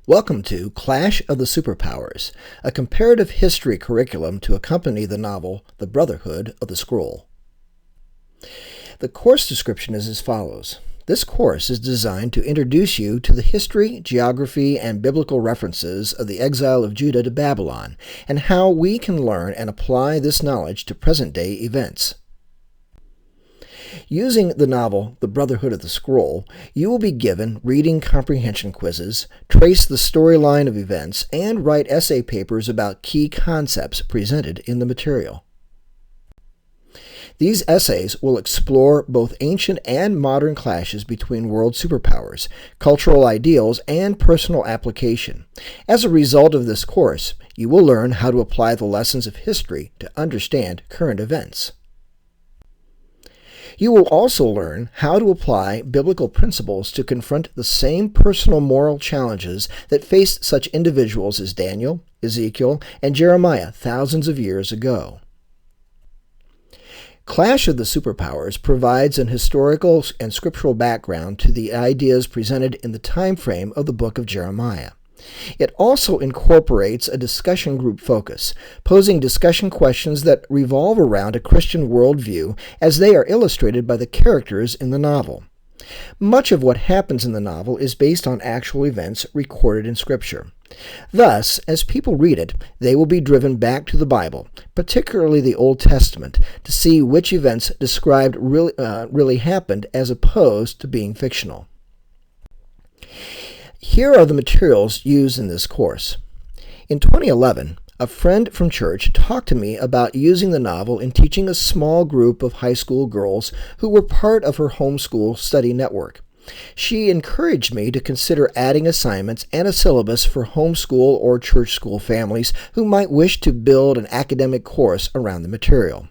Welcome to Clash of the Superpowers, a comparative history curriculum to accompany the novel The Brotherhood of the Scroll. The course description is as follows. This course is designed to introduce you to the history, geography, and biblical references of the exile of Judah to Babylon, and how we can learn and apply this knowledge to present-day events. Using the novel The Brotherhood of the Scroll, you will be given reading comprehension quizzes, trace the storyline of events, and write essay papers about key concepts presented in the material. These essays will explore both ancient and modern clashes between world superpowers, cultural ideals, and personal application. As a result of this course, you will learn how to apply the lessons of history to understand current events. You will also learn how to apply biblical principles to confront the same personal moral challenges that faced such individuals as Daniel, Ezekiel, and Jeremiah thousands of years ago. Clash of the Superpowers provides an historical and scriptural background to the ideas presented in the time frame of the book of Jeremiah. It also incorporates a discussion group focus, posing discussion questions that revolve around a Christian worldview as they are illustrated by the characters in the novel. Much of what happens in the novel is based on actual events recorded in Scripture. Thus, as people read it, they will be driven back to the Bible, particularly the Old Testament, to see which events described really happened as opposed to being fictional. Here are the materials used in this course. In 2011, a friend from church talked to me about using the novel in teaching a small group of high school girls who were part of her homeschool study network. She encouraged me to consider adding assignments and a syllabus for homeschool or church school families who might wish to build an academic course around the material.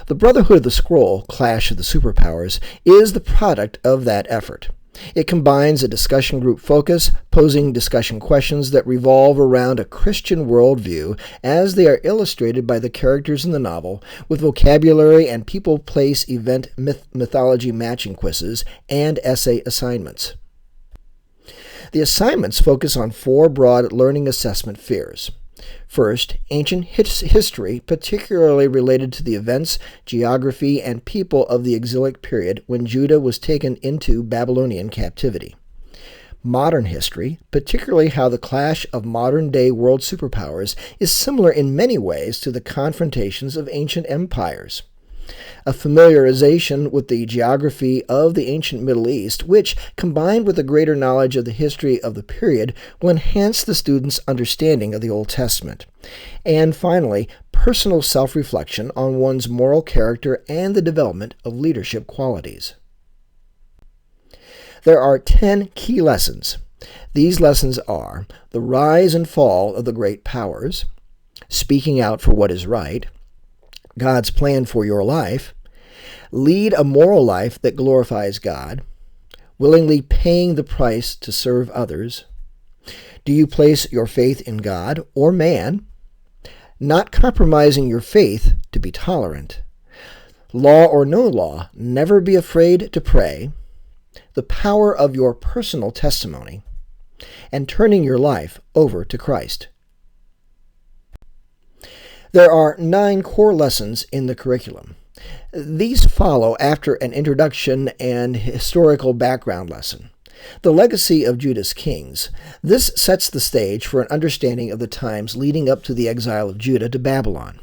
The Brotherhood of the Scroll, Clash of the Superpowers, is the product of that effort. It combines a discussion group focus, posing discussion questions that revolve around a Christian worldview as they are illustrated by the characters in the novel, with vocabulary and people-place event mythology matching quizzes and essay assignments. The assignments focus on four broad learning assessment spheres. First, ancient history, particularly related to the events, geography, and people of the exilic period when Judah was taken into Babylonian captivity. Modern history, particularly how the clash of modern-day world superpowers is similar in many ways to the confrontations of ancient empires. A familiarization with the geography of the ancient Middle East, which, combined with a greater knowledge of the history of the period, will enhance the student's understanding of the Old Testament. And finally, personal self-reflection on one's moral character and the development of leadership qualities. There are 10 key lessons. These lessons are the rise and fall of the great powers, speaking out for what is right, God's plan for your life, lead a moral life that glorifies God, willingly paying the price to serve others, do you place your faith in God or man, not compromising your faith to be tolerant, law or no law, never be afraid to pray, the power of your personal testimony, and turning your life over to Christ. There are 9 core lessons in the curriculum. These follow after an introduction and historical background lesson. The legacy of Judah's kings. This sets the stage for an understanding of the times leading up to the exile of Judah to Babylon.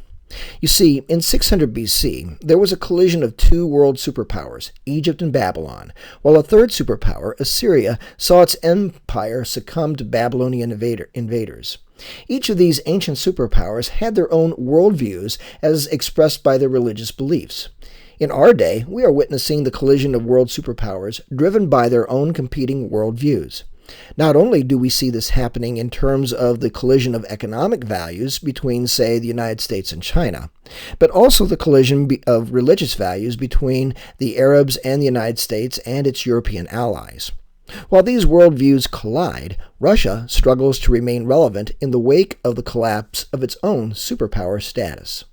You see, in 600 BC, there was a collision of two world superpowers, Egypt and Babylon, while a third superpower, Assyria, saw its empire succumb to Babylonian invaders. Each of these ancient superpowers had their own worldviews as expressed by their religious beliefs. In our day, we are witnessing the collision of world superpowers driven by their own competing worldviews. Not only do we see this happening in terms of the collision of economic values between, say, the United States and China, but also the collision of religious values between the Arabs and the United States and its European allies. While these worldviews collide, Russia struggles to remain relevant in the wake of the collapse of its own superpower status.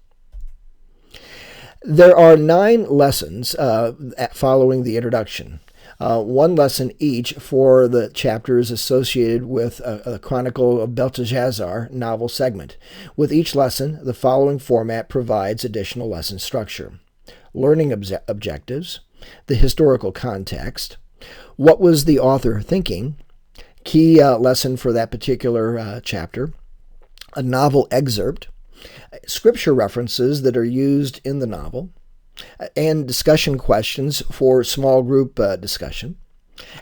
There are 9 lessons following the introduction. one lesson each for the chapters associated with a Chronicle of Belteshazzar novel segment. With each lesson, the following format provides additional lesson structure: learning objectives, the historical context, what was the author thinking, key lesson for that particular chapter, a novel excerpt, scripture references that are used in the novel, and discussion questions for small group discussion,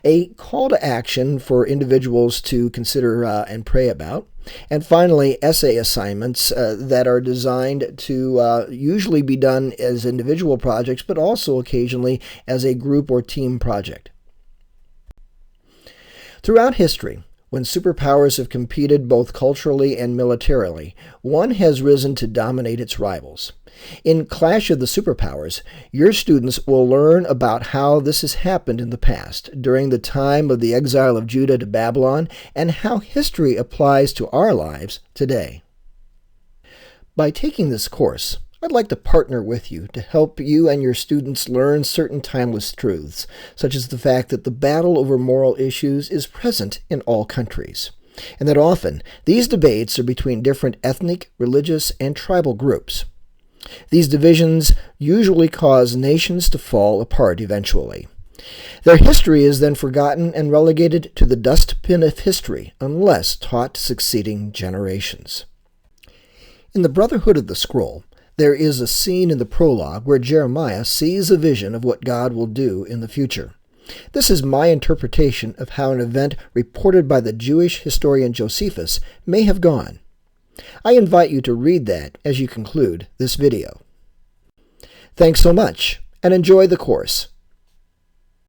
a call to action for individuals to consider and pray about, and finally, essay assignments that are designed to usually be done as individual projects, but also occasionally as a group or team project. Throughout history, when superpowers have competed both culturally and militarily, one has risen to dominate its rivals. In Clash of the Superpowers, your students will learn about how this has happened in the past, during the time of the exile of Judah to Babylon, and how history applies to our lives today. By taking this course, I'd like to partner with you to help you and your students learn certain timeless truths, such as the fact that the battle over moral issues is present in all countries, and that often these debates are between different ethnic, religious, and tribal groups. These divisions usually cause nations to fall apart eventually. Their history is then forgotten and relegated to the dustbin of history unless taught to succeeding generations. In the Brotherhood of the Scroll, there is a scene in the prologue where Jeremiah sees a vision of what God will do in the future. This is my interpretation of how an event reported by the Jewish historian Josephus may have gone. I invite you to read that as you conclude this video. Thanks so much, and enjoy the course.